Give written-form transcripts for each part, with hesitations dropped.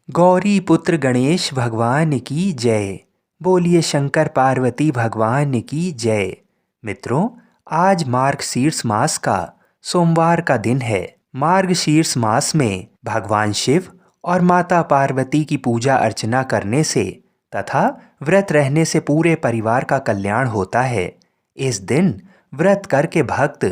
गौरी पुत्र गणेश भगवान की जय। बोलिए शंकर पार्वती भगवान की जय। मित्रों, आज मार्गशीर्ष मास का सोमवार का दिन है। मार्गशीर्ष मास में भगवान शिव और माता पार्वती की पूजा अर्चना करने से तथा व्रत रहने से पूरे परिवार का कल्याण होता है। इस दिन व्रत करके भक्त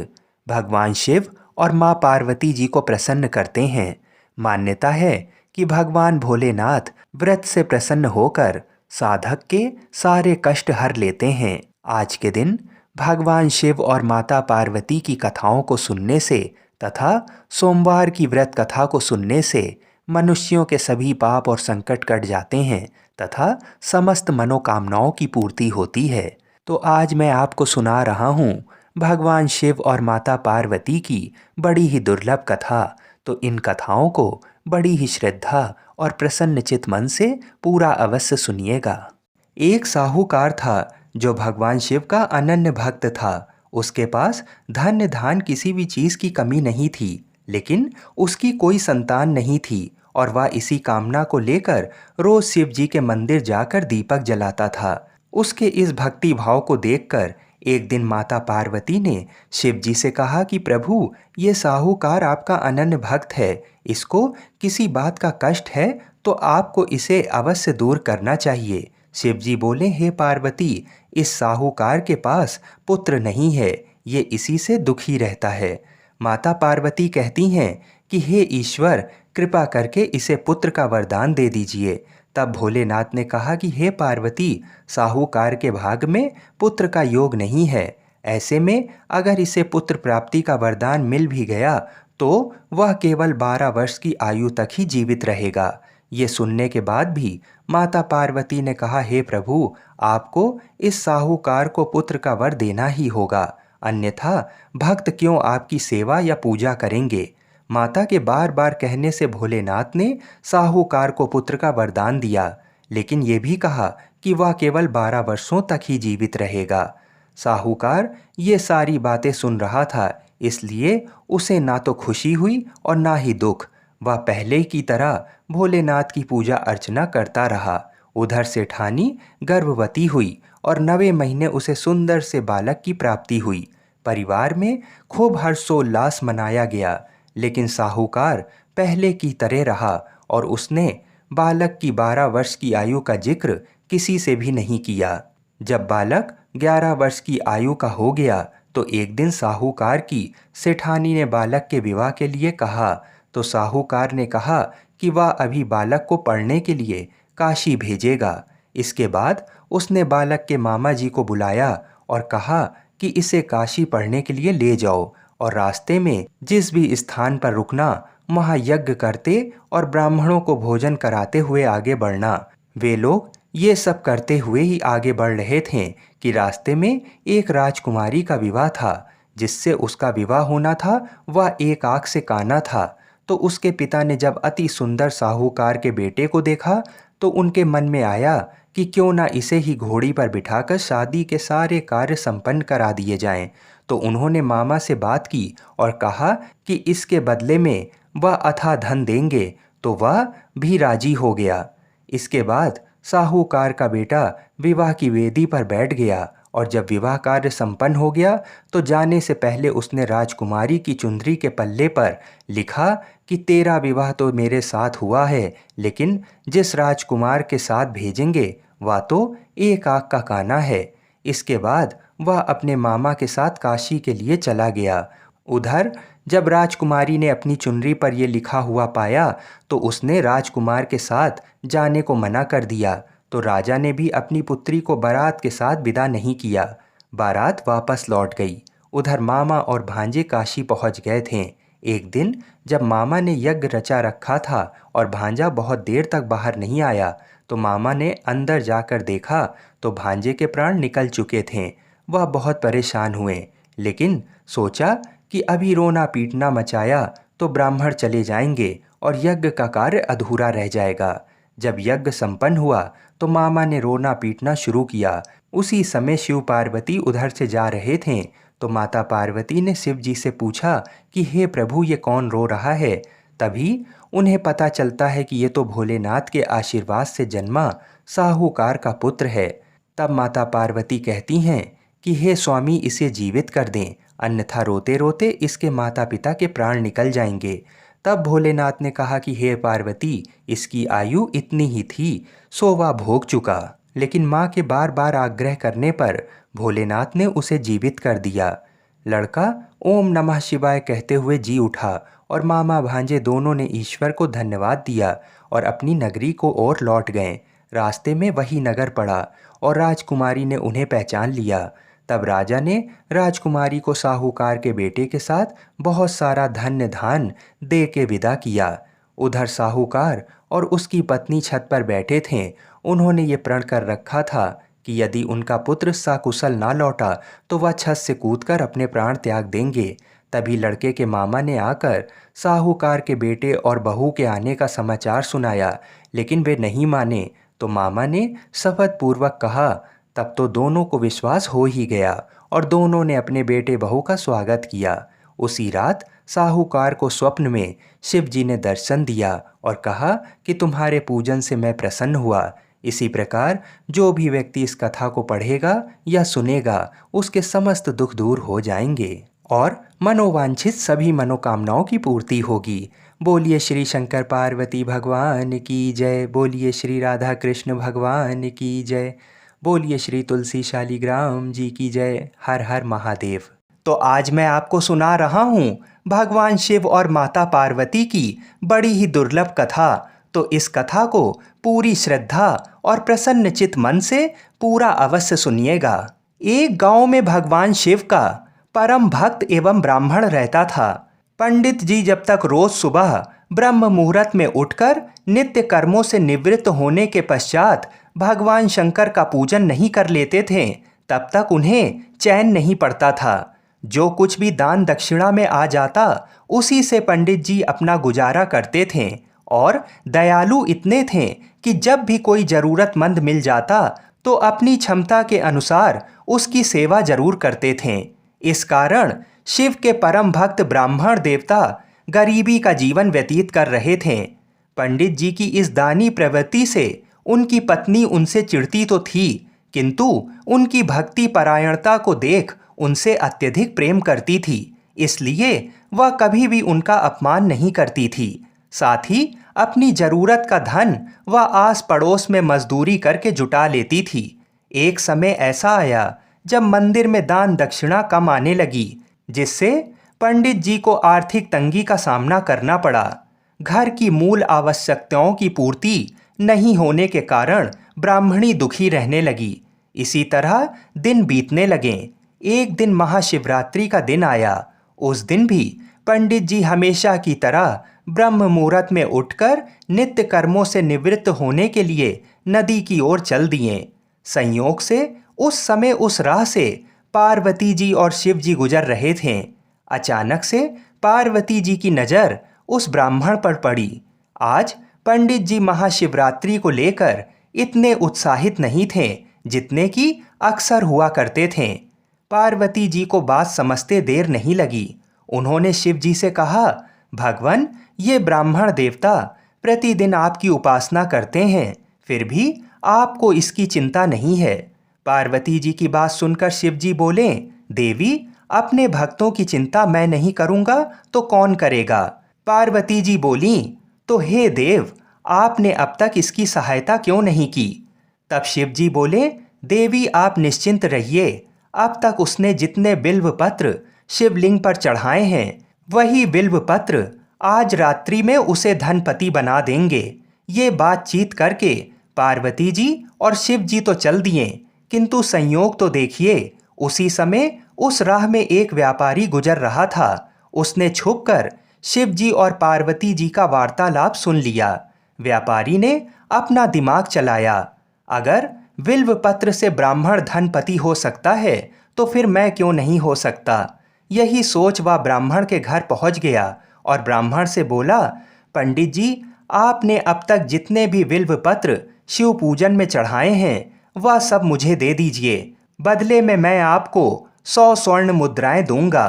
भगवान शिव और माँ पार्वती जी को प्रसन्न करते हैं। मान्यता है कि भगवान भोलेनाथ व्रत से प्रसन्न होकर साधक के सारे कष्ट हर लेते हैं। आज के दिन भगवान शिव और माता पार्वती की कथाओं को सुनने से तथा सोमवार की व्रत कथा को सुनने से मनुष्यों के सभी पाप और संकट कट जाते हैं तथा समस्त मनोकामनाओं की पूर्ति होती है। तो आज मैं आपको सुना रहा हूँ भगवान शिव और माता पार्वती की बड़ी ही दुर्लभ कथा। तो इन कथाओं को बड़ी ही श्रद्धा और प्रसन्न चित मन से पूरा अवश्य सुनिएगा। एक साहूकार था जो भगवान शिव का अनन्य भक्त था। उसके पास धन धान किसी भी चीज की कमी नहीं थी, लेकिन उसकी कोई संतान नहीं थी और वह इसी कामना को लेकर रोज शिव जी के मंदिर जाकर दीपक जलाता था। उसके इस भक्ति भाव को देखकर एक दिन माता पार्वती ने शिव जी से कहा कि प्रभु, ये साहूकार आपका अनन्य भक्त है, इसको किसी बात का कष्ट है तो आपको इसे अवश्य दूर करना चाहिए। शिव जी बोले, हे पार्वती, इस साहूकार के पास पुत्र नहीं है, ये इसी से दुखी रहता है। माता पार्वती कहती हैं कि हे ईश्वर, कृपा करके इसे पुत्र का वरदान दे दीजिए। तब भोलेनाथ ने कहा कि हे पार्वती, साहूकार के भाग में पुत्र का योग नहीं है। ऐसे में अगर इसे पुत्र प्राप्ति का वरदान मिल भी गया तो वह केवल 12 वर्ष की आयु तक ही जीवित रहेगा। ये सुनने के बाद भी माता पार्वती ने कहा, हे प्रभु, आपको इस साहूकार को पुत्र का वर देना ही होगा, अन्यथा भक्त क्यों आपकी सेवा या पूजा करेंगे। माता के बार बार कहने से भोलेनाथ ने साहूकार को पुत्र का वरदान दिया, लेकिन ये भी कहा कि वह केवल 12 वर्षों तक ही जीवित रहेगा। साहूकार ये सारी बातें सुन रहा था, इसलिए उसे ना तो खुशी हुई और ना ही दुख। वह पहले की तरह भोलेनाथ की पूजा अर्चना करता रहा। उधर सेठानी गर्भवती हुई और 9वें महीने उसे सुंदर से बालक की प्राप्ति हुई। परिवार में खूब हर्षोल्लास मनाया गया, लेकिन साहूकार पहले की तरह रहा और उसने बालक की 12 वर्ष की आयु का जिक्र किसी से भी नहीं किया। जब बालक 11 वर्ष की आयु का हो गया तो एक दिन साहूकार की सेठानी ने बालक के विवाह के लिए कहा। तो साहूकार ने कहा कि वह अभी बालक को पढ़ने के लिए काशी भेजेगा। इसके बाद उसने बालक के मामा जी को बुलाया और कहा कि इसे काशी पढ़ने के लिए ले जाओ और रास्ते में जिस भी स्थान पर रुकना वहाँ यज्ञ करते और ब्राह्मणों को भोजन कराते हुए आगे बढ़ना। वे लोग ये सब करते हुए ही आगे बढ़ रहे थे कि रास्ते में एक राजकुमारी का विवाह था। जिससे उसका विवाह होना था वह एक आंख से काना था। तो उसके पिता ने जब अति सुंदर साहूकार के बेटे को देखा तो उनके मन में आया कि क्यों ना इसे ही घोड़ी पर बिठाकर शादी के सारे कार्य संपन्न करा दिए जाएं। तो उन्होंने मामा से बात की और कहा कि इसके बदले में वह अथाह धन देंगे। तो वह भी राजी हो गया। इसके बाद साहूकार का बेटा विवाह की वेदी पर बैठ गया और जब विवाह कार्य संपन्न हो गया तो जाने से पहले उसने राजकुमारी की चुंदरी के पल्ले पर लिखा कि तेरा विवाह तो मेरे साथ हुआ है, लेकिन जिस राजकुमार के साथ भेजेंगे वह तो एक आंख का काना है। इसके बाद वह अपने मामा के साथ काशी के लिए चला गया। उधर जब राजकुमारी ने अपनी चुनरी पर यह लिखा हुआ पाया तो उसने राजकुमार के साथ जाने को मना कर दिया। तो राजा ने भी अपनी पुत्री को बारात के साथ विदा नहीं किया। बारात वापस लौट गई। उधर मामा और भांजे काशी पहुंच गए थे। एक दिन जब मामा ने यज्ञ रचा रखा था और भांजा बहुत देर तक बाहर नहीं आया तो मामा ने अंदर जाकर देखा तो भांजे के प्राण निकल चुके थे। वह बहुत परेशान हुए, लेकिन सोचा कि अभी रोना पीटना मचाया तो ब्राह्मण चले जाएंगे और यज्ञ का कार्य अधूरा रह जाएगा। जब यज्ञ संपन्न हुआ तो मामा ने रोना पीटना शुरू किया। उसी समय शिव पार्वती उधर से जा रहे थे तो माता पार्वती ने शिव जी से पूछा कि हे प्रभु, ये कौन रो रहा है। तभी उन्हें पता चलता है कि ये तो भोलेनाथ के आशीर्वाद से जन्मा साहूकार का पुत्र है। तब माता पार्वती कहती हैं कि हे स्वामी, इसे जीवित कर दें, अन्यथा रोते रोते इसके माता पिता के प्राण निकल जाएंगे। तब भोलेनाथ ने कहा कि हे पार्वती, इसकी आयु इतनी ही थी, सो वह भोग चुका। लेकिन माँ के बार बार आग्रह करने पर भोलेनाथ ने उसे जीवित कर दिया। लड़का ओम नमः शिवाय कहते हुए जी उठा और मामा भांजे दोनों ने ईश्वर को धन्यवाद दिया और अपनी नगरी को ओर लौट गए। रास्ते में वही नगर पड़ा और राजकुमारी ने उन्हें पहचान लिया। तब राजा ने राजकुमारी को साहूकार के बेटे के साथ बहुत सारा धन्य धान दे के विदा किया। उधर साहूकार और उसकी पत्नी छत पर बैठे थे। उन्होंने ये प्रण कर रखा था कि यदि उनका पुत्र सकुशल ना लौटा तो वह छत से कूदकर अपने प्राण त्याग देंगे। तभी लड़के के मामा ने आकर साहूकार के बेटे और बहू के आने का समाचार सुनाया, लेकिन वे नहीं माने। तो मामा ने शपथ पूर्वक कहा। तब तो दोनों को विश्वास हो ही गया और दोनों ने अपने बेटे बहू का स्वागत किया। उसी रात साहूकार को स्वप्न में शिव जी ने दर्शन दिया और कहा कि तुम्हारे पूजन से मैं प्रसन्न हुआ। इसी प्रकार जो भी व्यक्ति इस कथा को पढ़ेगा या सुनेगा, उसके समस्त दुख दूर हो जाएंगे और मनोवांछित सभी मनोकामनाओं की पूर्ति होगी। बोलिए श्री शंकर पार्वती भगवान की जय। बोलिए श्री राधा कृष्ण भगवान की जय। बोलिए श्री तुलसी शालिग्राम जी की जय। हर हर महादेव। तो आज मैं आपको सुना रहा हूँ भगवान शिव और माता पार्वती की बड़ी ही दुर्लभ कथा। तो इस कथा को पूरी श्रद्धा और प्रसन्न चित मन से पूरा अवश्य सुनिएगा। एक गांव में भगवान शिव का परम भक्त एवं ब्राह्मण रहता था। पंडित जी जब तक रोज सुबह ब्रह्म मुहूर्त में उठकर नित्य कर्मों से निवृत्त होने के पश्चात भगवान शंकर का पूजन नहीं कर लेते थे, तब तक उन्हें चैन नहीं पड़ता था। जो कुछ भी दान दक्षिणा में आ जाता, उसी से पंडित जी अपना गुजारा करते थे और दयालु इतने थे कि जब भी कोई ज़रूरतमंद मिल जाता तो अपनी क्षमता के अनुसार उसकी सेवा जरूर करते थे। इस कारण शिव के परम भक्त ब्राह्मण देवता गरीबी का जीवन व्यतीत कर रहे थे। पंडित जी की इस दानी प्रवृत्ति से उनकी पत्नी उनसे चिढ़ती तो थी, किंतु उनकी भक्ति परायणता को देख उनसे अत्यधिक प्रेम करती थी, इसलिए वह कभी भी उनका अपमान नहीं करती थी। साथ ही अपनी जरूरत का धन वह आस पड़ोस में मजदूरी करके जुटा लेती थी। एक समय ऐसा आया जब मंदिर में दान दक्षिणा कम आने लगी, जिससे पंडित जी को आर्थिक तंगी का सामना करना पड़ा। घर की मूल आवश्यकताओं की पूर्ति नहीं होने के कारण ब्राह्मणी दुखी रहने लगी। इसी तरह दिन बीतने लगे। एक दिन महाशिवरात्रि का दिन आया। उस दिन भी पंडित जी हमेशा की तरह ब्रह्म मुहूर्त में उठकर नित्य कर्मों से निवृत्त होने के लिए नदी की ओर चल दिए। संयोग से उस समय उस राह से पार्वती जी और शिव जी गुजर रहे थे। अचानक से पार्वती जी की नज़र उस ब्राह्मण पर पड़ी। आज पंडित जी महाशिवरात्रि को लेकर इतने उत्साहित नहीं थे जितने कि अक्सर हुआ करते थे। पार्वती जी को बात समझते देर नहीं लगी। उन्होंने शिव जी से कहा, भगवान, ये ब्राह्मण देवता प्रतिदिन आपकी उपासना करते हैं, फिर भी आपको इसकी चिंता नहीं है। पार्वती जी की बात सुनकर शिव जी बोले, देवी, अपने भक्तों की चिंता मैं नहीं करूँगा तो कौन करेगा। पार्वती जी बोली, तो हे देव, आपने अब तक इसकी सहायता क्यों नहीं की। तब शिव जी बोले, देवी आप निश्चिंत रहिए, अब तक उसने जितने बिल्व पत्र शिवलिंग पर चढ़ाए हैं, वही बिल्व पत्र आज रात्रि में उसे धनपति बना देंगे। ये बातचीत करके पार्वती जी और शिव जी तो चल दिए, किंतु संयोग तो देखिए, उसी समय उस राह में एक व्यापारी गुजर रहा था। उसने छुपकर शिव जी और पार्वती जी का वार्तालाप सुन लिया। व्यापारी ने अपना दिमाग चलाया, अगर बिल्व पत्र से ब्राह्मण धनपति हो सकता है तो फिर मैं क्यों नहीं हो सकता। यही सोच वह ब्राह्मण के घर पहुंच गया और ब्राह्मण से बोला, पंडित जी, आपने अब तक जितने भी बिल्व पत्र शिव पूजन में चढ़ाए हैं वह सब मुझे दे दीजिए, बदले में मैं आपको 100 स्वर्ण मुद्राएं दूंगा।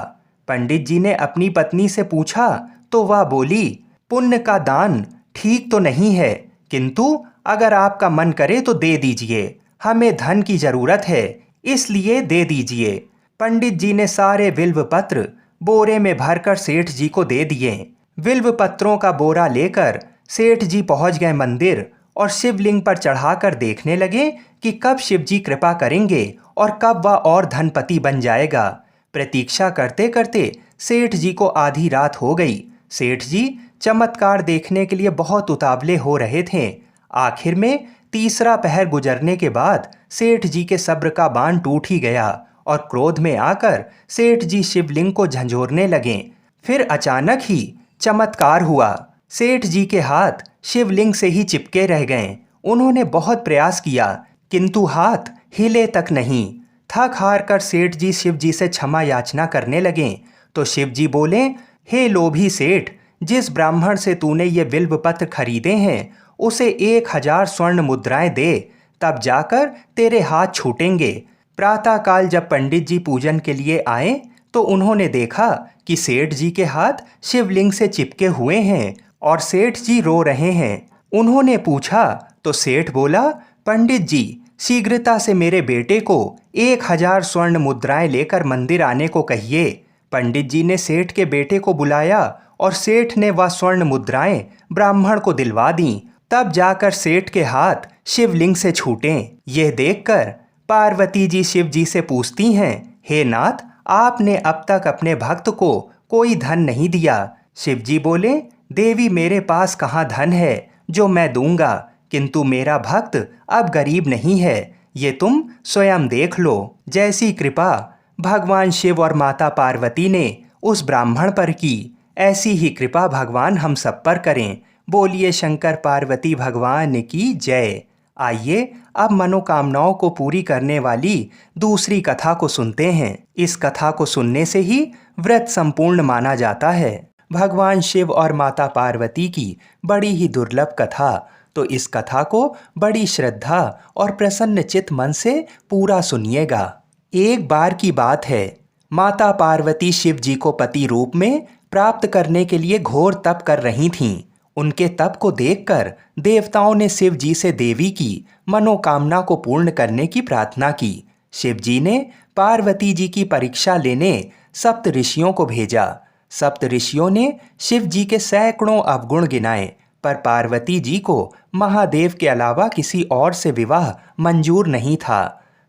पंडित जी ने अपनी पत्नी से पूछा तो वह बोली, पुण्य का दान ठीक तो नहीं है, किंतु अगर आपका मन करे तो दे दीजिए। हमें धन की जरूरत है, इसलिए दे दीजिए। पंडित जी ने सारे बिल्व पत्र बोरे में भरकर सेठ जी को दे दिए। बिल्व पत्रों का बोरा लेकर सेठ जी पहुंच गए मंदिर और शिवलिंग पर चढ़ाकर देखने लगे कि कब शिव जी कृपा करेंगे और कब वह और धनपति बन जाएगा। प्रतीक्षा करते करते सेठ जी को आधी रात हो गई। सेठ जी चमत्कार देखने के लिए बहुत उतावले हो रहे थे। आखिर में तीसरा पहर गुजरने के बाद सेठ जी के सब्र का बांध टूट ही गया और क्रोध में आकर सेठ जी शिवलिंग को झंझोरने लगे। फिर अचानक ही चमत्कार हुआ। सेठ जी के हाथ शिवलिंग से ही चिपके रह गए। उन्होंने बहुत प्रयास किया, किंतु हाथ हिले तक नहीं। थक हार कर सेठ जी शिव जी से क्षमा याचना करने लगे तो शिव जी बोले, हे लोभी सेठ, जिस ब्राह्मण से तूने ये बिल्व पत्र खरीदे हैं उसे 1000 स्वर्ण मुद्राएं दे, तब जाकर तेरे हाथ छूटेंगे। प्रातःकाल जब पंडित जी पूजन के लिए आए तो उन्होंने देखा कि सेठ जी के हाथ शिवलिंग से चिपके हुए हैं और सेठ जी रो रहे हैं। उन्होंने पूछा तो सेठ बोला, पंडित जी, शीघ्रता से मेरे बेटे को 1000 स्वर्ण मुद्राएं लेकर मंदिर आने को कहिए। पंडित जी ने सेठ के बेटे को बुलाया और सेठ ने वह स्वर्ण मुद्राएं ब्राह्मण को दिलवा दी। तब जाकर सेठ के हाथ शिवलिंग से छूटे। यह देखकर पार्वती जी शिव जी से पूछती हैं, हे नाथ, आपने अब तक अपने भक्त को कोई धन नहीं दिया। शिव जी बोले, देवी, मेरे पास कहाँ धन है जो मैं दूंगा, किंतु मेरा भक्त अब गरीब नहीं है, ये तुम स्वयं देख लो। जैसी कृपा भगवान शिव और माता पार्वती ने उस ब्राह्मण पर की, ऐसी ही कृपा भगवान हम सब पर करें। बोलिए शंकर पार्वती भगवान की जय। आइए अब मनोकामनाओं को पूरी करने वाली दूसरी कथा को सुनते हैं। इस कथा को सुनने से ही व्रत संपूर्ण माना जाता है। भगवान शिव और माता पार्वती की बड़ी ही दुर्लभ कथा, तो इस कथा को बड़ी श्रद्धा और प्रसन्न चित्त मन से पूरा सुनिएगा। एक बार की बात है, माता पार्वती शिव जी को पति रूप में प्राप्त करने के लिए घोर तप कर रही थीं। उनके तप को देखकर देवताओं ने शिव जी से देवी की मनोकामना को पूर्ण करने की प्रार्थना की। शिव जी ने पार्वती जी की परीक्षा लेने सप्त ऋषियों को भेजा। सप्त ऋषियों ने शिव जी के सैकड़ों अवगुण गिनाए, पर पार्वती जी को महादेव के अलावा किसी और से विवाह मंजूर नहीं था।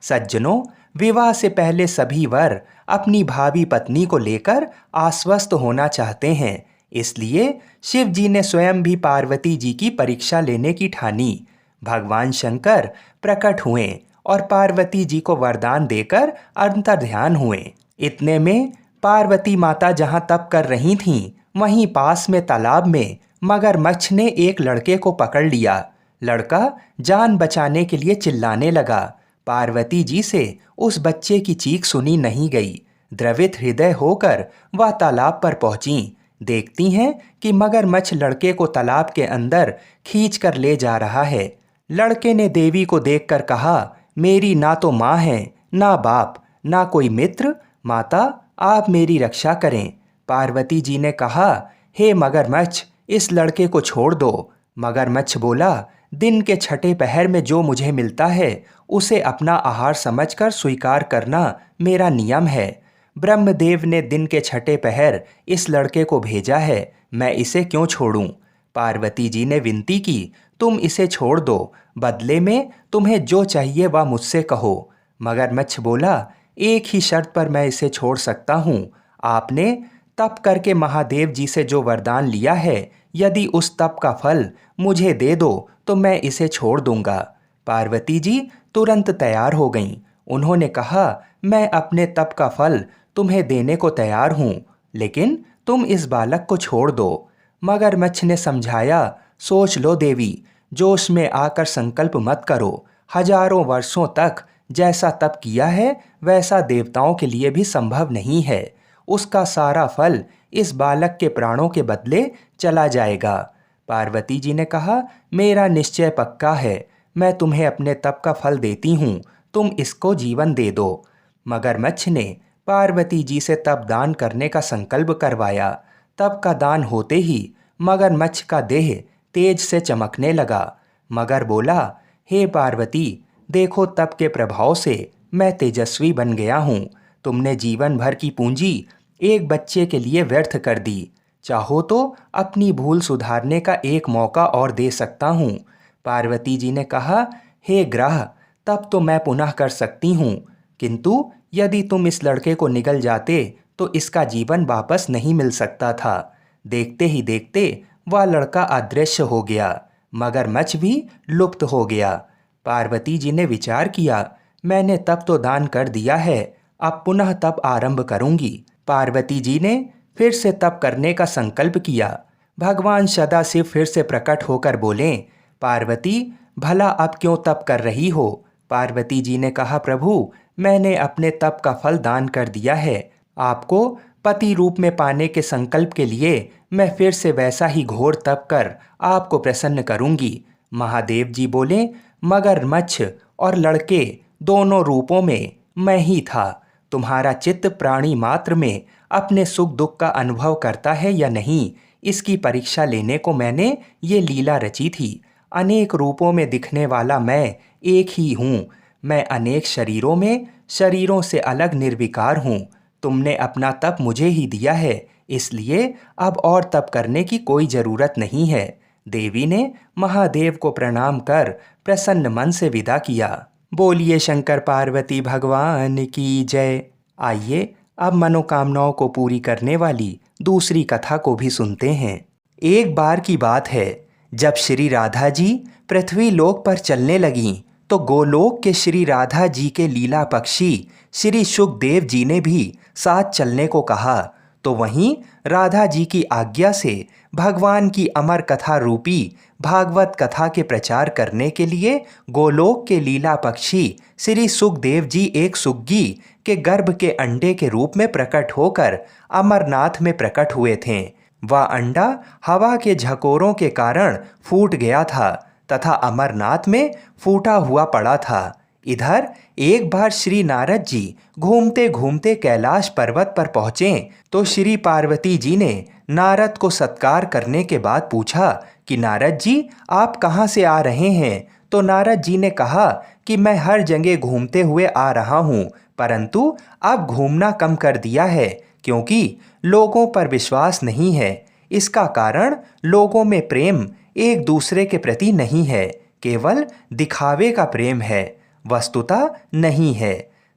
सज्जनों, विवाह से पहले सभी वर अपनी भावी पत्नी को लेकर आश्वस्त होना चाहते हैं, इसलिए शिव जी ने स्वयं भी पार्वती जी की परीक्षा लेने की ठानी। भगवान शंकर प्रकट हुए और पार्वती जी को वरदान देकर अंतर्ध्यान हुए। इतने में पार्वती माता जहां तप कर रही थीं, वहीं पास में तालाब में मगरमच्छ ने एक लड़के को पकड़ लिया। लड़का जान बचाने के लिए चिल्लाने लगा। पार्वती जी से उस बच्चे की चीख सुनी नहीं गई। द्रवित हृदय होकर वह तालाब पर पहुंची। देखती हैं कि मगरमच्छ लड़के को तालाब के अंदर खींच कर ले जा रहा है। लड़के ने देवी को देखकर कहा, मेरी ना तो माँ है, ना बाप, ना कोई मित्र। माता, आप मेरी रक्षा करें। पार्वती जी ने कहा, हे मगरमच्छ, इस लड़के को छोड़ दो। मगरमच्छ बोला, दिन के छठे पहर में जो मुझे मिलता है उसे अपना आहार समझकर स्वीकार करना मेरा नियम है। ब्रह्मदेव ने दिन के छठे पहर इस लड़के को भेजा है, मैं इसे क्यों छोड़ूं? पार्वती जी ने विनती की, तुम इसे छोड़ दो, बदले में तुम्हें जो चाहिए वह मुझसे कहो। मगरमच्छ बोला, एक ही शर्त पर मैं इसे छोड़ सकता हूँ। आपने तप करके महादेव जी से जो वरदान लिया है, यदि उस तप का फल मुझे दे दो तो मैं इसे छोड़ दूंगा। पार्वती जी तुरंत तैयार हो गईं। उन्होंने कहा, मैं अपने तप का फल तुम्हें देने को तैयार हूँ, लेकिन तुम इस बालक को छोड़ दो। मगरमच्छ ने समझाया, सोच लो देवी, जोश में आकर संकल्प मत करो। हजारों वर्षों तक जैसा तप किया है वैसा देवताओं के लिए भी संभव नहीं है। उसका सारा फल इस बालक के प्राणों के बदले चला जाएगा। पार्वती जी ने कहा, मेरा निश्चय पक्का है, मैं तुम्हें अपने तप का फल देती हूँ, तुम इसको जीवन दे दो। मगरमच्छ ने पार्वती जी से तप दान करने का संकल्प करवाया। तप का दान होते ही मगरमच्छ का देह तेज से चमकने लगा। मगर बोला, हे पार्वती, देखो तप के प्रभाव से मैं तेजस्वी बन गया हूँ। तुमने जीवन भर की पूंजी एक बच्चे के लिए व्यर्थ कर दी। चाहो तो अपनी भूल सुधारने का एक मौका और दे सकता हूँ। पार्वती जी ने कहा, हे ग्रह, तब तो मैं पुनः कर सकती हूँ, किंतु यदि तुम इस लड़के को निगल जाते तो इसका जीवन वापस नहीं मिल सकता था। देखते ही देखते वह लड़का अदृश्य हो गया। मगरमच्छ भी लुप्त हो गया। पार्वती जी ने विचार किया, मैंने तप तो दान कर दिया है, अब पुनः तप आरंभ करूंगी। पार्वती जी ने फिर से तप करने का संकल्प किया। भगवान सदाशिव फिर से प्रकट होकर बोले, पार्वती, भला अब क्यों तप कर रही हो? पार्वती जी ने कहा, प्रभु, मैंने अपने तप का फल दान कर दिया है। आपको पति रूप में पाने के संकल्प के लिए मैं फिर से वैसा ही घोर तप कर आपको प्रसन्न करूंगी। महादेव जी बोले, मगरमच्छ और लड़के दोनों रूपों में मैं ही था। तुम्हारा चित्त प्राणी मात्र में अपने सुख दुख का अनुभव करता है या नहीं, इसकी परीक्षा लेने को मैंने ये लीला रची थी। अनेक रूपों में दिखने वाला मैं एक ही हूँ। मैं अनेक शरीरों से अलग निर्विकार हूँ। तुमने अपना तप मुझे ही दिया है, इसलिए अब और तप करने की कोई जरूरत नहीं है। देवी ने महादेव को प्रणाम कर प्रसन्न मन से विदा किया। बोलिए शंकर पार्वती भगवान की जय। आइए अब मनोकामनाओं को पूरी करने वाली दूसरी कथा को भी सुनते हैं। एक बार की बात है, जब श्री राधा जी पृथ्वी लोक पर चलने लगीं तो गोलोक के श्री राधा जी के लीला पक्षी श्री सुखदेव जी ने भी साथ चलने को कहा। तो वहीं राधा जी की आज्ञा से भगवान की अमर कथा रूपी भागवत कथा के प्रचार करने के लिए गोलोक के लीला पक्षी श्री सुखदेव जी एक सुग्गी के गर्भ के अंडे के रूप में प्रकट होकर अमरनाथ में प्रकट हुए थे। वह अंडा हवा के झकोरों के कारण फूट गया था तथा अमरनाथ में फूटा हुआ पड़ा था। इधर एक बार श्री नारद जी घूमते घूमते कैलाश पर्वत पर पहुंचे तो श्री पार्वती जी ने नारद को सत्कार करने के बाद पूछा कि नारद जी, आप कहाँ से आ रहे हैं? तो नारद जी ने कहा कि मैं हर जगह घूमते हुए आ रहा हूँ, परंतु अब घूमना कम कर दिया है क्योंकि लोगों पर विश्वास नहीं है। इसका कारण लोगों में प्रेम एक दूसरे के प्रति नहीं है, केवल दिखावे का प्रेम है, वस्तुतः नहीं है।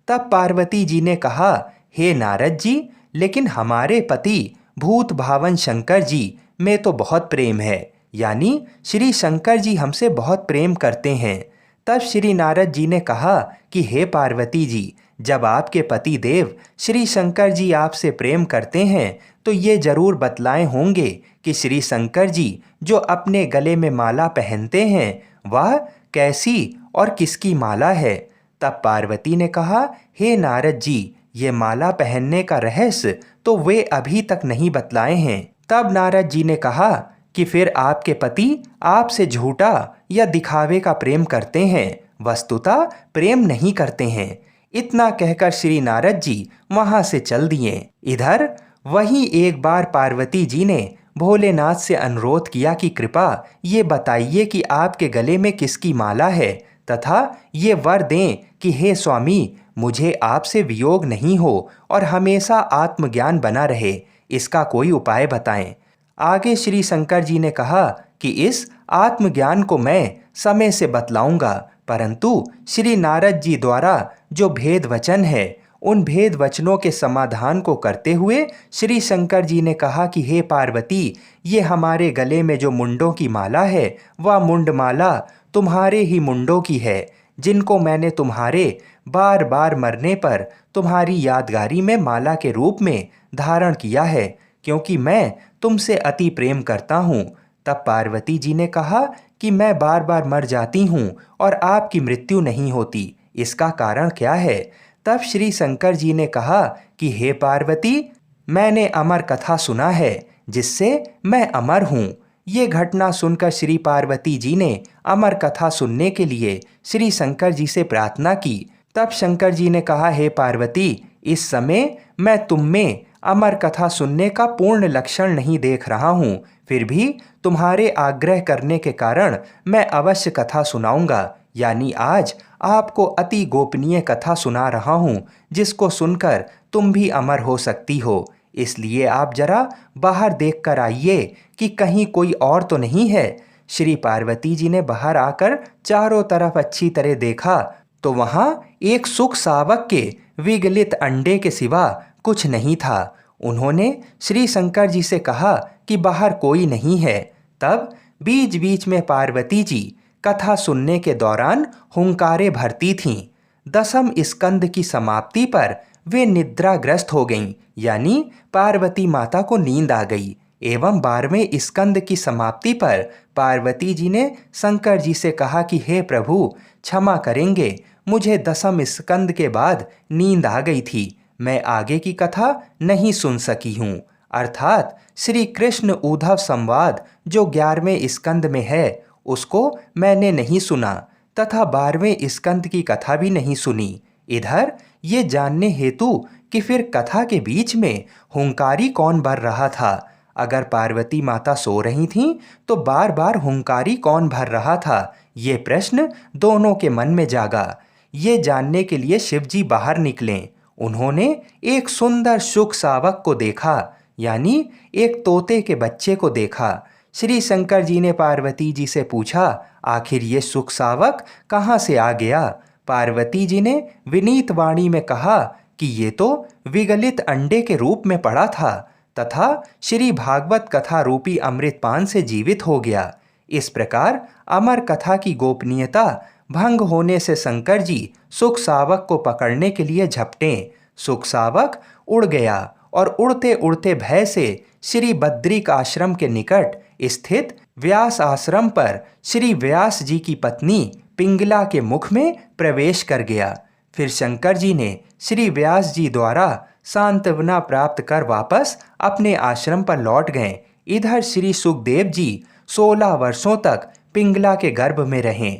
तब पार्वती जी ने कहा, हे नारद जी, लेकिन हमारे पति भूत भावन शंकर जी में तो बहुत प्रेम है, यानी श्री शंकर जी हमसे बहुत प्रेम करते हैं। तब श्री नारद जी ने कहा कि हे पार्वती जी, जब आपके पति देव श्री शंकर जी आपसे प्रेम करते हैं तो ये जरूर बतलाए होंगे कि श्री शंकर जी जो अपने गले में माला पहनते हैं वह कैसी और किसकी माला है। तब पार्वती ने कहा, हे नारद जी, ये माला पहनने का रहस्य तो वे अभी तक नहीं बतलाए हैं। तब नारद जी ने कहा कि फिर आपके पति आपसे झूठा या दिखावे का प्रेम करते हैं, वस्तुतः प्रेम नहीं करते हैं। इतना कहकर श्री नारद जी वहां से चल दिए। इधर वहीं एक बार पार्वती जी ने भोलेनाथ से अनुरोध किया कि कृपा ये बताइए कि आपके गले में किसकी माला है तथा ये वर दें कि हे स्वामी, मुझे आपसे वियोग नहीं हो और हमेशा आत्मज्ञान बना रहे, इसका कोई उपाय बताएं। आगे श्री शंकर जी ने कहा कि इस आत्मज्ञान को मैं समय से बतलाऊंगा, परंतु श्री नारद जी द्वारा जो भेद वचन है उन भेद वचनों के समाधान को करते हुए श्री शंकर जी ने कहा कि हे पार्वती, ये हमारे गले में जो मुंडों की माला है वह मुंड माला तुम्हारे ही मुंडों की है, जिनको मैंने तुम्हारे बार बार मरने पर तुम्हारी यादगारी में माला के रूप में धारण किया है, क्योंकि मैं तुमसे अति प्रेम करता हूँ। तब पार्वती जी ने कहा कि मैं बार बार मर जाती हूँ और आपकी मृत्यु नहीं होती, इसका कारण क्या है? तब श्री शंकर जी ने कहा कि हे पार्वती, मैंने अमर कथा सुना है जिससे मैं अमर हूँ। ये घटना सुनकर श्री पार्वती जी ने अमर कथा सुनने के लिए श्री शंकर जी से प्रार्थना की। तब शंकर जी ने कहा, हे पार्वती, इस समय मैं तुम में अमर कथा सुनने का पूर्ण लक्षण नहीं देख रहा हूँ, फिर भी तुम्हारे आग्रह करने के कारण मैं अवश्य कथा सुनाऊंगा। यानी आज आपको अति गोपनीय कथा सुना रहा हूँ, जिसको सुनकर तुम भी अमर हो सकती हो। इसलिए आप जरा बाहर देख कर आइए कि कहीं कोई और तो नहीं है। श्री पार्वती जी ने बाहर आकर चारों तरफ अच्छी तरह देखा तो वहां एक सुख सावक के विगलित अंडे के सिवा कुछ नहीं था। उन्होंने श्री शंकर जी से कहा कि बाहर कोई नहीं है। तब बीच बीच में पार्वती जी कथा सुनने के दौरान हुंकारे भरती थीं। दसम स्कंद की समाप्ति पर वे निद्राग्रस्त हो गईं, यानी पार्वती माता को नींद आ गई। एवं 12वें स्कंद की समाप्ति पर पार्वती जी ने शंकर जी से कहा कि हे प्रभु, क्षमा करेंगे, मुझे दसम स्कंद के बाद नींद आ गई थी, मैं आगे की कथा नहीं सुन सकी हूँ। अर्थात श्री कृष्ण उद्धव संवाद जो 11वें स्कंद में है उसको मैंने नहीं सुना तथा 12वें स्कंद की कथा भी नहीं सुनी। इधर ये जानने हेतु कि फिर कथा के बीच में हुंकारी कौन भर रहा था। अगर पार्वती माता सो रही थीं तो बार बार हुंकारी कौन भर रहा था, ये प्रश्न दोनों के मन में जागा। ये जानने के लिए शिवजी बाहर निकले। उन्होंने एक सुंदर शुक सावक को देखा, यानी एक तोते के बच्चे को देखा। श्री शंकर जी ने पार्वती जी से पूछा, आखिर ये सुख सावक कहाँ से आ गया। पार्वती जी ने विनीत वाणी में कहा कि ये तो विगलित अंडे के रूप में पड़ा था तथा श्री भागवत कथा रूपी अमृतपान से जीवित हो गया। इस प्रकार अमर कथा की गोपनीयता भंग होने से शंकर जी सुख सावक को पकड़ने के लिए झपटे। सुख सावक उड़ गया और उड़ते उड़ते भय से श्री बद्रिक आश्रम के निकट स्थित व्यास आश्रम पर श्री व्यास जी की पत्नी पिंगला के मुख में प्रवेश कर गया। फिर शंकर जी ने श्री व्यास जी द्वारा सांत्वना प्राप्त कर वापस अपने आश्रम पर लौट गए। इधर श्री सुखदेव जी 16 वर्षों तक पिंगला के गर्भ में रहे।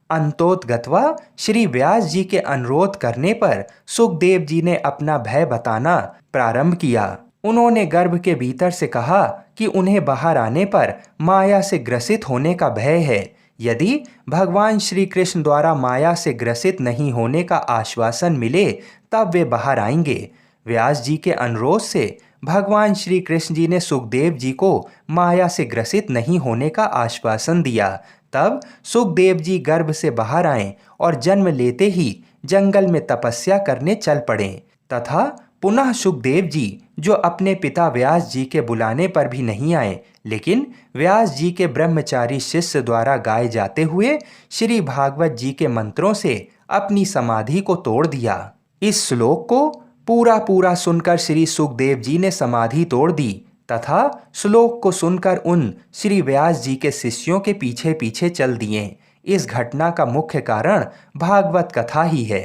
अंतोतगत्वा श्री व्यास जी के अनुरोध करने पर सुखदेव जी ने अपना भय बताना प्रारंभ किया। उन्होंने गर्भ के भीतर से कहा कि उन्हें बाहर आने पर माया से ग्रसित होने का भय है। यदि भगवान श्री कृष्ण द्वारा माया से ग्रसित नहीं होने का आश्वासन मिले तब वे बाहर आएंगे। व्यास जी के अनुरोध से भगवान श्री कृष्ण जी ने सुखदेव जी को माया से ग्रसित नहीं होने का आश्वासन दिया। तब सुखदेव जी गर्भ से बाहर आए और जन्म लेते ही जंगल में तपस्या करने चल पड़े तथा पुनः सुखदेव जी जो अपने पिता व्यास जी के बुलाने पर भी नहीं आए, लेकिन व्यास जी के ब्रह्मचारी शिष्य द्वारा गाए जाते हुए श्री भागवत जी के मंत्रों से अपनी समाधि को तोड़ दिया। इस श्लोक को पूरा पूरा सुनकर श्री सुखदेव जी ने समाधि तोड़ दी तथा श्लोक को सुनकर उन श्री व्यास जी के शिष्यों के पीछे पीछे चल दिए। इस घटना का मुख्य कारण भागवत कथा ही है।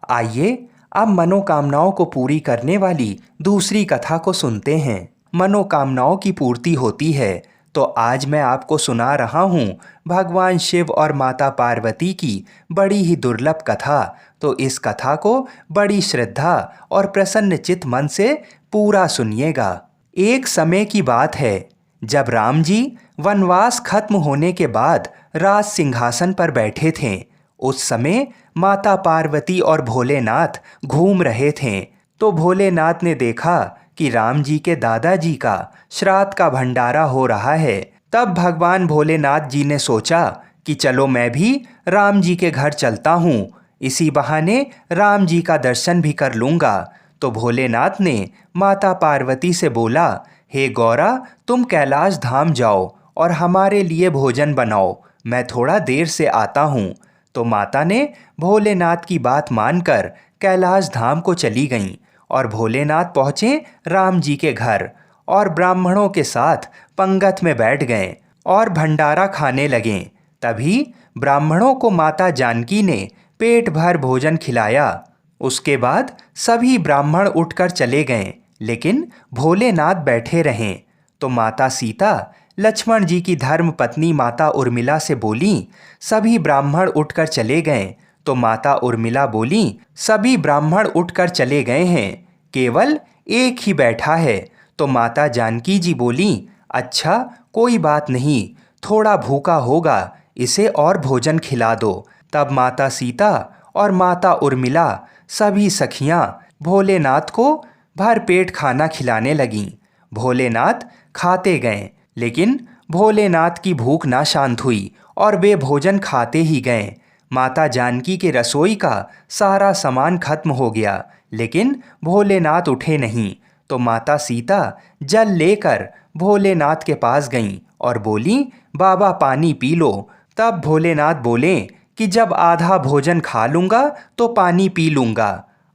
आइए अब मनोकामनाओं को पूरी करने वाली दूसरी कथा को सुनते हैं। मनोकामनाओं की पूर्ति होती है तो आज मैं आपको सुना रहा हूँ भगवान शिव और माता पार्वती की बड़ी ही दुर्लभ कथा। तो इस कथा को बड़ी श्रद्धा और प्रसन्न चित्त मन से पूरा सुनिएगा। एक समय की बात है जब राम जी वनवास खत्म होने के बाद राज सिंहासन पर बैठे थे। उस समय माता पार्वती और भोलेनाथ घूम रहे थे। तो भोलेनाथ ने देखा कि राम जी के दादाजी का श्राद्ध का भंडारा हो रहा है। तब भगवान भोलेनाथ जी ने सोचा कि चलो मैं भी राम जी के घर चलता हूँ, इसी बहाने राम जी का दर्शन भी कर लूँगा। तो भोलेनाथ ने माता पार्वती से बोला, हे गौरा, तुम कैलाश धाम जाओ और हमारे लिए भोजन बनाओ, मैं थोड़ा देर से आता हूँ। तो माता ने भोलेनाथ की बात मानकर कैलाश धाम को चली गईं और भोलेनाथ पहुँचे राम जी के घर और ब्राह्मणों के साथ पंगत में बैठ गए और भंडारा खाने लगे। तभी ब्राह्मणों को माता जानकी ने पेट भर भोजन खिलाया। उसके बाद सभी ब्राह्मण उठकर चले गए, लेकिन भोलेनाथ बैठे रहे। तो माता सीता लक्ष्मण जी की धर्म पत्नी माता उर्मिला से बोली, सभी ब्राह्मण उठकर चले गए। तो माता उर्मिला बोली, सभी ब्राह्मण उठकर चले गए हैं, केवल एक ही बैठा है। तो माता जानकी जी बोली, अच्छा कोई बात नहीं, थोड़ा भूखा होगा, इसे और भोजन खिला दो। तब माता सीता और माता उर्मिला सभी सखियां भोलेनाथ को भर पेट खाना खिलाने लगीं। भोलेनाथ खाते गए, लेकिन भोलेनाथ की भूख ना शांत हुई और वे भोजन खाते ही गए। माता जानकी के रसोई का सारा सामान खत्म हो गया, लेकिन भोलेनाथ उठे नहीं। तो माता सीता जल लेकर भोलेनाथ के पास गईं और बोली, बाबा पानी पी लो। तब भोलेनाथ बोले कि जब आधा भोजन खा लूँगा तो पानी पी लूँगा।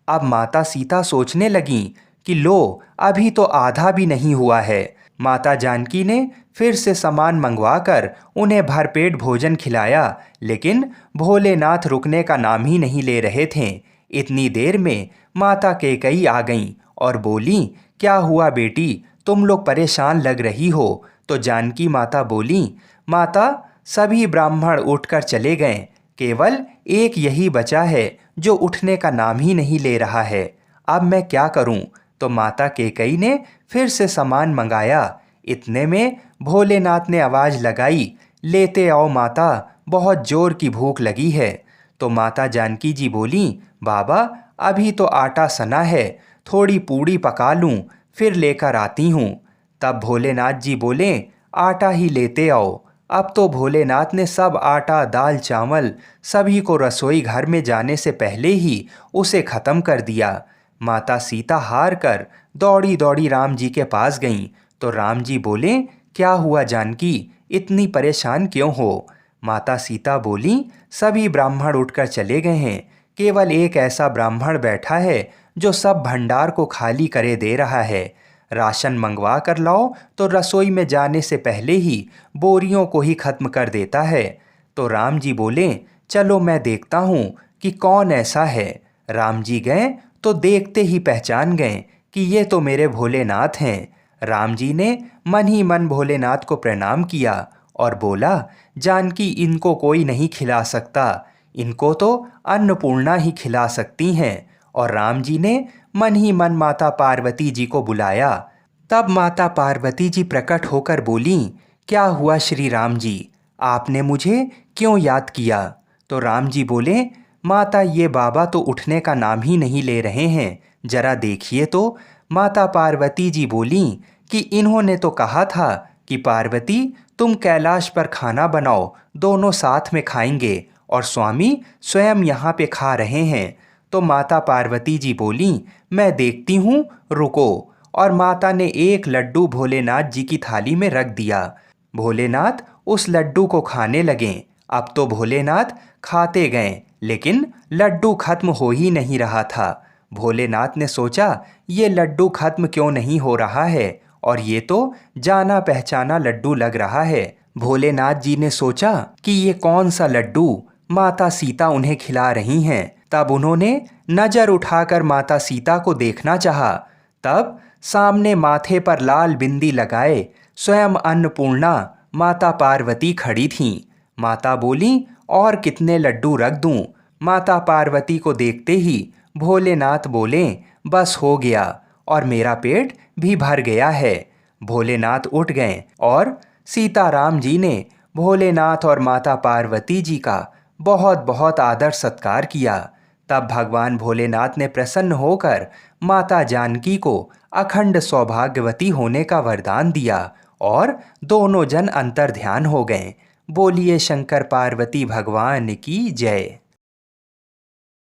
अब माता सीता सोचने लगीं कि लो, अभी तो आधा भी नहीं हुआ है। माता जानकी ने फिर से सामान मंगवाकर उन्हें भरपेट भोजन खिलाया, लेकिन भोलेनाथ रुकने का नाम ही नहीं ले रहे थे। इतनी देर में माता कैकेयी आ गईं और बोली, क्या हुआ बेटी, तुम लोग परेशान लग रही हो। तो जानकी माता बोली, माता सभी ब्राह्मण उठकर चले गए, केवल एक यही बचा है जो उठने का नाम ही नहीं ले रहा है। अब मैं क्या करूं? तो माता कैकेयी ने फिर से सामान मंगाया। इतने में भोलेनाथ ने आवाज़ लगाई, लेते आओ माता, बहुत जोर की भूख लगी है। तो माता जानकी जी बोली, बाबा अभी तो आटा सना है, थोड़ी पूड़ी पका लूं, फिर लेकर आती हूँ। तब भोलेनाथ जी बोले, आटा ही लेते आओ। अब तो भोलेनाथ ने सब आटा, दाल, चावल सभी को रसोई घर में जाने से पहले ही उसे ख़त्म कर दिया। माता सीता हार कर दौड़ी दौड़ी राम जी के पास गईं। तो राम जी बोले, क्या हुआ जानकी, इतनी परेशान क्यों हो? माता सीता बोली, सभी ब्राह्मण उठकर चले गए हैं, केवल एक ऐसा ब्राह्मण बैठा है जो सब भंडार को खाली करे दे रहा है। राशन मंगवा कर लाओ तो रसोई में जाने से पहले ही बोरियों को ही खत्म कर देता है। तो राम जी बोले, चलो मैं देखता हूँ कि कौन ऐसा है। राम जी गए तो देखते ही पहचान गए कि ये तो मेरे भोलेनाथ हैं। राम जी ने मन ही मन भोलेनाथ को प्रणाम किया और बोला, जानकी इनको कोई नहीं खिला सकता, इनको तो अन्नपूर्णा ही खिला सकती हैं। और राम जी ने मन ही मन माता पार्वती जी को बुलाया। तब माता पार्वती जी प्रकट होकर बोली, क्या हुआ श्री राम जी, आपने मुझे क्यों याद किया? तो राम जी बोले, माता ये बाबा तो उठने का नाम ही नहीं ले रहे हैं, जरा देखिए तो। माता पार्वती जी बोली कि इन्होंने तो कहा था कि पार्वती तुम कैलाश पर खाना बनाओ, दोनों साथ में खाएंगे, और स्वामी स्वयं यहाँ पे खा रहे हैं। तो माता पार्वती जी बोली, मैं देखती हूँ, रुको। और माता ने एक लड्डू भोलेनाथ जी की थाली में रख दिया। भोलेनाथ उस लड्डू को खाने लगे। अब तो भोलेनाथ खाते गए, लेकिन लड्डू खत्म हो ही नहीं रहा था। भोलेनाथ ने सोचा, ये लड्डू खत्म क्यों नहीं हो रहा है, और ये तो जाना पहचाना लड्डू लग रहा है। भोलेनाथ जी ने सोचा कि ये कौन सा लड्डू माता सीता उन्हें खिला रही हैं। तब उन्होंने नज़र उठाकर माता सीता को देखना चाहा। तब सामने माथे पर लाल बिंदी लगाए स्वयं अन्नपूर्णा माता पार्वती खड़ी थीं। माता बोली, और कितने लड्डू रख दूं? माता पार्वती को देखते ही भोलेनाथ बोले, बस हो गया, और मेरा पेट भी भर गया है। भोलेनाथ उठ गए और सीताराम जी ने भोलेनाथ और माता पार्वती जी का बहुत बहुत आदर सत्कार किया। तब भगवान भोलेनाथ ने प्रसन्न होकर माता जानकी को अखंड सौभाग्यवती होने का वरदान दिया और दोनों जन अंतर्ध्यान हो गए। बोलिए शंकर पार्वती भगवान की जय।